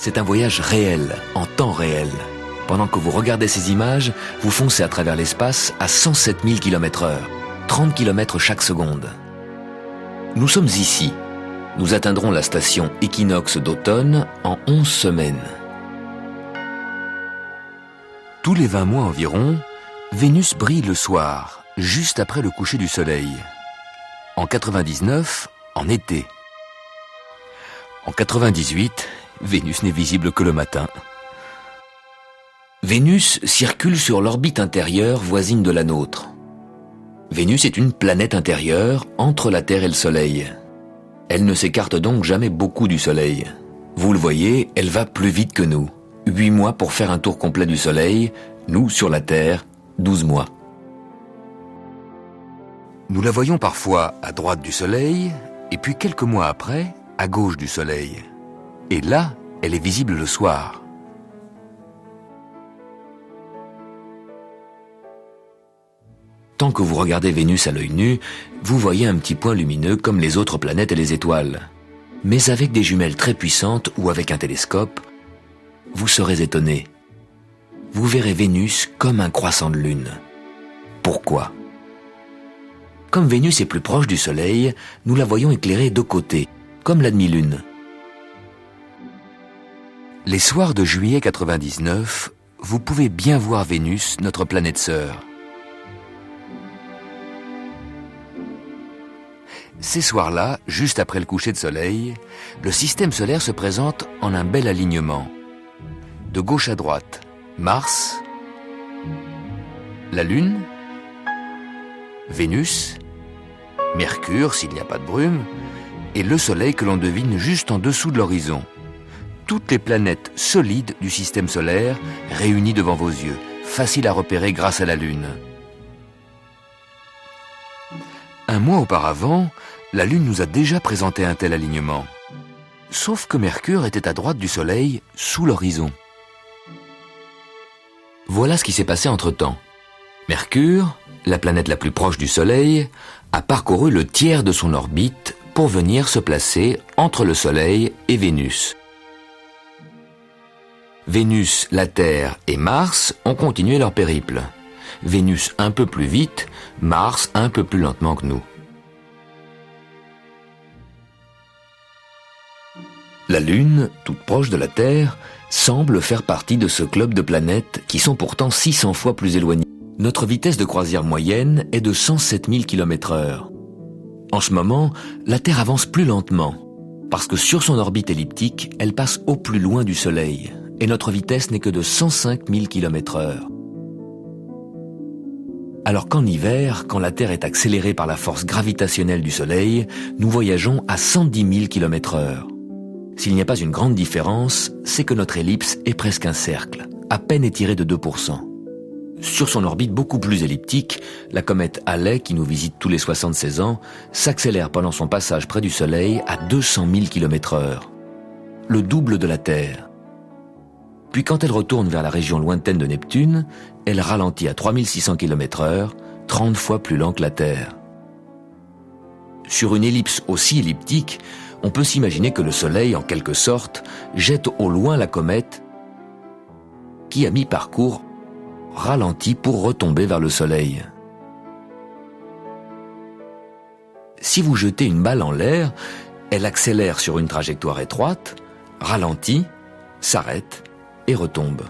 C'est un voyage réel, en temps réel. Pendant que vous regardez ces images, vous foncez à travers l'espace à 107 000 km/h, 30 km chaque seconde. Nous sommes ici. Nous atteindrons la station Équinoxe d'automne en 11 semaines. Tous les 20 mois environ, Vénus brille le soir, juste après le coucher du soleil. En 99, en été. En 98, Vénus n'est visible que le matin. Vénus circule sur l'orbite intérieure voisine de la nôtre. Vénus est une planète intérieure entre la Terre et le Soleil. Elle ne s'écarte donc jamais beaucoup du Soleil. Vous le voyez, elle va plus vite que nous. 8 mois pour faire un tour complet du Soleil, nous, sur la Terre, 12 mois. Nous la voyons parfois à droite du Soleil, et puis quelques mois après, à gauche du Soleil. Et là, elle est visible le soir. Tant que vous regardez Vénus à l'œil nu, vous voyez un petit point lumineux comme les autres planètes et les étoiles. Mais avec des jumelles très puissantes ou avec un télescope, vous serez étonné. Vous verrez Vénus comme un croissant de lune. Pourquoi ? Comme Vénus est plus proche du Soleil, nous la voyons éclairée de côté, comme la demi-lune. Les soirs de juillet 99, vous pouvez bien voir Vénus, notre planète sœur. Ces soirs-là, juste après le coucher de soleil, le système solaire se présente en un bel alignement. De gauche à droite, Mars, la Lune, Vénus, Mercure s'il n'y a pas de brume, et le Soleil que l'on devine juste en dessous de l'horizon. Toutes les planètes solides du système solaire réunies devant vos yeux, faciles à repérer grâce à la Lune. Un mois auparavant, la Lune nous a déjà présenté un tel alignement. Sauf que Mercure était à droite du Soleil, sous l'horizon. Voilà ce qui s'est passé entre-temps. Mercure, la planète la plus proche du Soleil, a parcouru le tiers de son orbite pour venir se placer entre le Soleil et Vénus. Vénus, la Terre et Mars ont continué leur périple. Vénus un peu plus vite, Mars un peu plus lentement que nous. La Lune, toute proche de la Terre, semble faire partie de ce club de planètes qui sont pourtant 600 fois plus éloignées. Notre vitesse de croisière moyenne est de 107 000 km/h. En ce moment, la Terre avance plus lentement, parce que sur son orbite elliptique, elle passe au plus loin du Soleil, et notre vitesse n'est que de 105 000 km/h. Alors qu'en hiver, quand la Terre est accélérée par la force gravitationnelle du Soleil, nous voyageons à 110 000 km/h. S'il n'y a pas une grande différence, c'est que notre ellipse est presque un cercle, à peine étiré de 2%. Sur son orbite beaucoup plus elliptique, la comète Halley, qui nous visite tous les 76 ans, s'accélère pendant son passage près du Soleil à 200 000 km/h, le double de la Terre. Puis quand elle retourne vers la région lointaine de Neptune, elle ralentit à 3600 km/h, 30 fois plus lent que la Terre. Sur une ellipse aussi elliptique, on peut s'imaginer que le Soleil, en quelque sorte, jette au loin la comète qui, à mi-parcours, ralentit pour retomber vers le Soleil. Si vous jetez une balle en l'air, elle accélère sur une trajectoire étroite, ralentit, s'arrête et retombe.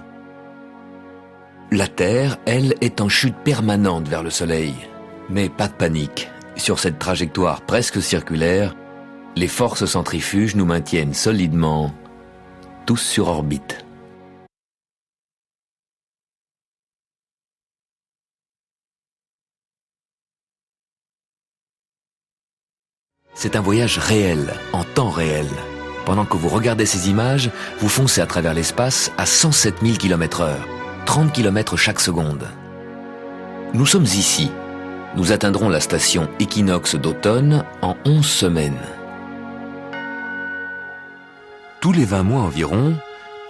La Terre, elle, est en chute permanente vers le Soleil. Mais pas de panique. Sur cette trajectoire presque circulaire, les forces centrifuges nous maintiennent solidement, tous sur orbite. C'est un voyage réel, en temps réel. Pendant que vous regardez ces images, vous foncez à travers l'espace à 107 000 km/h, 30 km chaque seconde. Nous sommes ici. Nous atteindrons la station Équinoxe d'automne en 11 semaines. Tous les 20 mois environ,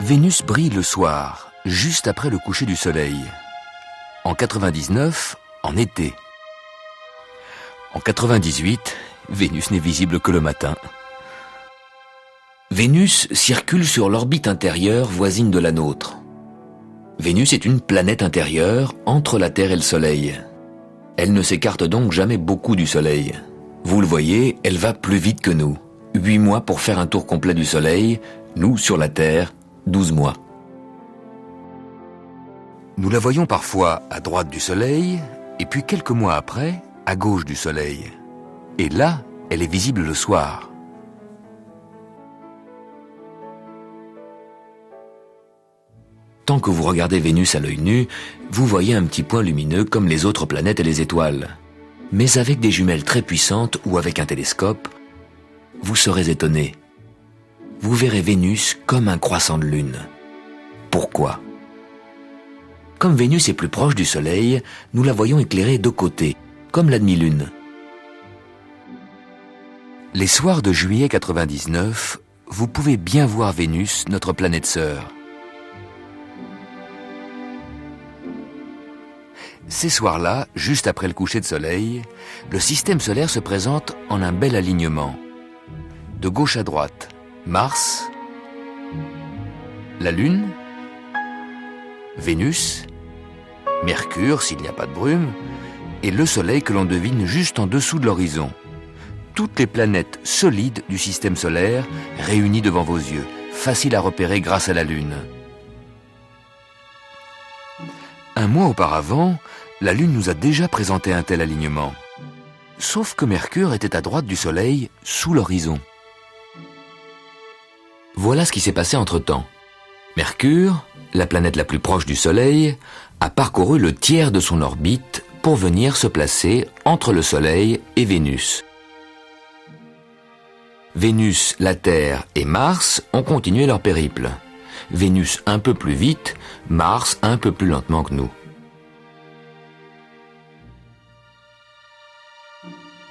Vénus brille le soir, juste après le coucher du Soleil. En 99, en été. En 98, Vénus n'est visible que le matin. Vénus circule sur l'orbite intérieure voisine de la nôtre. Vénus est une planète intérieure entre la Terre et le Soleil. Elle ne s'écarte donc jamais beaucoup du Soleil. Vous le voyez, elle va plus vite que nous. 8 mois pour faire un tour complet du Soleil, nous, sur la Terre, 12 mois. Nous la voyons parfois à droite du Soleil, et puis quelques mois après, à gauche du Soleil. Et là, elle est visible le soir. Tant que vous regardez Vénus à l'œil nu, vous voyez un petit point lumineux comme les autres planètes et les étoiles. Mais avec des jumelles très puissantes ou avec un télescope, vous serez étonné. Vous verrez Vénus comme un croissant de lune. Pourquoi ? Comme Vénus est plus proche du Soleil, nous la voyons éclairée de côté, comme la demi-lune. Les soirs de juillet 99, vous pouvez bien voir Vénus, notre planète sœur. Ces soirs-là, juste après le coucher de soleil, le système solaire se présente en un bel alignement. De gauche à droite, Mars, la Lune, Vénus, Mercure s'il n'y a pas de brume, et le Soleil que l'on devine juste en dessous de l'horizon. Toutes les planètes solides du système solaire réunies devant vos yeux, faciles à repérer grâce à la Lune. Un mois auparavant, la Lune nous a déjà présenté un tel alignement. Sauf que Mercure était à droite du Soleil, sous l'horizon. Voilà ce qui s'est passé entre-temps. Mercure, la planète la plus proche du Soleil, a parcouru le tiers de son orbite pour venir se placer entre le Soleil et Vénus. Vénus, la Terre et Mars ont continué leur périple. Vénus un peu plus vite, Mars un peu plus lentement que nous.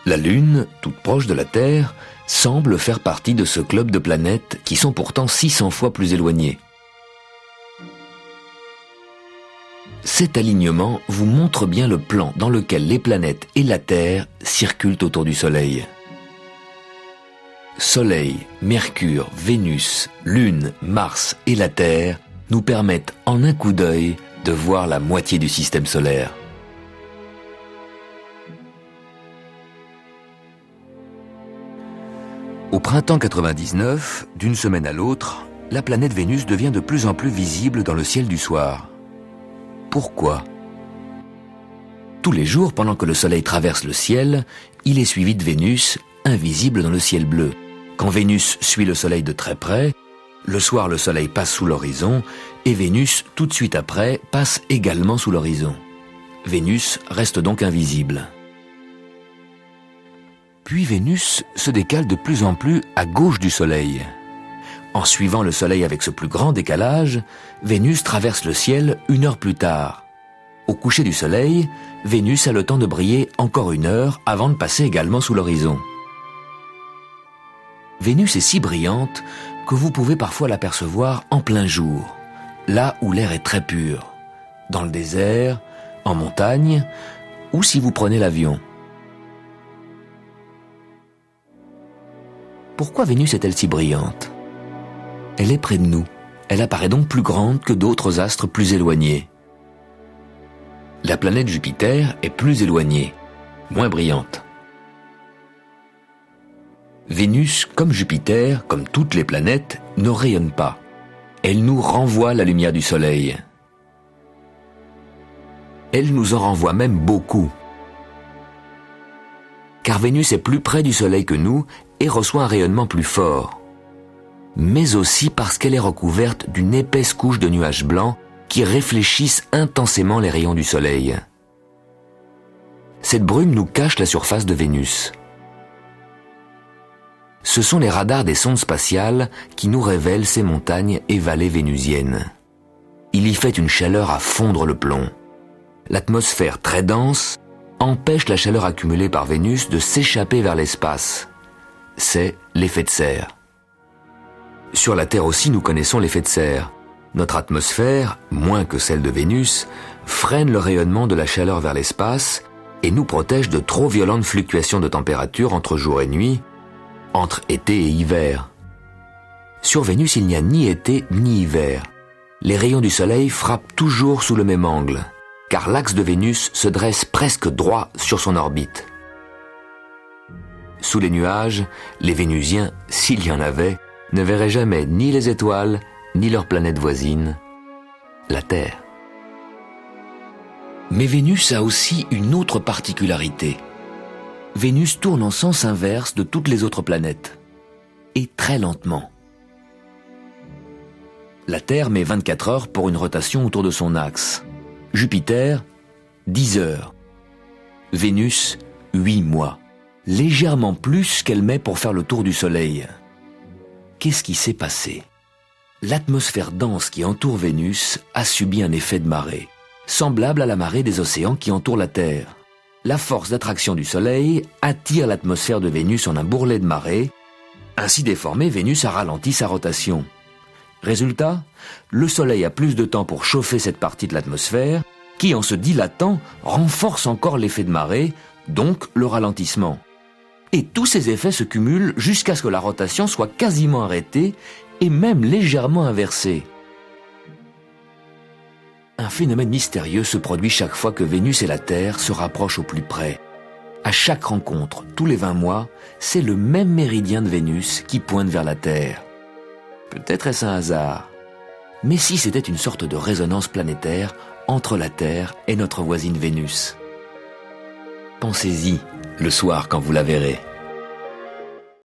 La Lune, toute proche de la Terre, semble faire partie de ce club de planètes qui sont pourtant 600 fois plus éloignées. Cet alignement vous montre bien le plan dans lequel les planètes et la Terre circulent autour du Soleil. Soleil, Mercure, Vénus, Lune, Mars et la Terre nous permettent en un coup d'œil de voir la moitié du système solaire. Au printemps 99, d'une semaine à l'autre, la planète Vénus devient de plus en plus visible dans le ciel du soir. Pourquoi ? Tous les jours, pendant que le Soleil traverse le ciel, il est suivi de Vénus, invisible dans le ciel bleu. Quand Vénus suit le Soleil de très près, le soir le Soleil passe sous l'horizon et Vénus, tout de suite après, passe également sous l'horizon. Vénus reste donc invisible. Puis Vénus se décale de plus en plus à gauche du Soleil. En suivant le Soleil avec ce plus grand décalage, Vénus traverse le ciel 1 heure plus tard. Au coucher du Soleil, Vénus a le temps de briller encore 1 heure avant de passer également sous l'horizon. Vénus est si brillante que vous pouvez parfois l'apercevoir en plein jour, là où l'air est très pur, dans le désert, en montagne, ou si vous prenez l'avion. Pourquoi Vénus est-elle si brillante ? Elle est près de nous. Elle apparaît donc plus grande que d'autres astres plus éloignés. La planète Jupiter est plus éloignée, moins brillante. Vénus, comme Jupiter, comme toutes les planètes, ne rayonne pas. Elle nous renvoie la lumière du Soleil. Elle nous en renvoie même beaucoup. Car Vénus est plus près du Soleil que nous et reçoit un rayonnement plus fort. Mais aussi parce qu'elle est recouverte d'une épaisse couche de nuages blancs qui réfléchissent intensément les rayons du Soleil. Cette brume nous cache la surface de Vénus. Ce sont les radars des sondes spatiales qui nous révèlent ces montagnes et vallées vénusiennes. Il y fait une chaleur à fondre le plomb. L'atmosphère très dense empêche la chaleur accumulée par Vénus de s'échapper vers l'espace. C'est l'effet de serre. Sur la Terre aussi, nous connaissons l'effet de serre. Notre atmosphère, moins que celle de Vénus, freine le rayonnement de la chaleur vers l'espace et nous protège de trop violentes fluctuations de température entre jour et nuit, entre été et hiver. Sur Vénus, il n'y a ni été ni hiver. Les rayons du Soleil frappent toujours sous le même angle, car l'axe de Vénus se dresse presque droit sur son orbite. Sous les nuages, les Vénusiens, s'il y en avait, ne verraient jamais ni les étoiles, ni leur planète voisine, la Terre. Mais Vénus a aussi une autre particularité. Vénus tourne en sens inverse de toutes les autres planètes, et très lentement. La Terre met 24 heures pour une rotation autour de son axe. Jupiter, 10 heures. Vénus, 8 mois. Légèrement plus qu'elle met pour faire le tour du Soleil. Qu'est-ce qui s'est passé? L'atmosphère dense qui entoure Vénus a subi un effet de marée, semblable à la marée des océans qui entourent la Terre. La force d'attraction du Soleil attire l'atmosphère de Vénus en un bourrelet de marée. Ainsi déformée, Vénus a ralenti sa rotation. Résultat, le Soleil a plus de temps pour chauffer cette partie de l'atmosphère, qui en se dilatant renforce encore l'effet de marée, donc le ralentissement. Et tous ces effets se cumulent jusqu'à ce que la rotation soit quasiment arrêtée et même légèrement inversée. Un phénomène mystérieux se produit chaque fois que Vénus et la Terre se rapprochent au plus près. À chaque rencontre, tous les 20 mois, c'est le même méridien de Vénus qui pointe vers la Terre. Peut-être est-ce un hasard. Mais si c'était une sorte de résonance planétaire entre la Terre et notre voisine Vénus. Pensez-y le soir quand vous la verrez.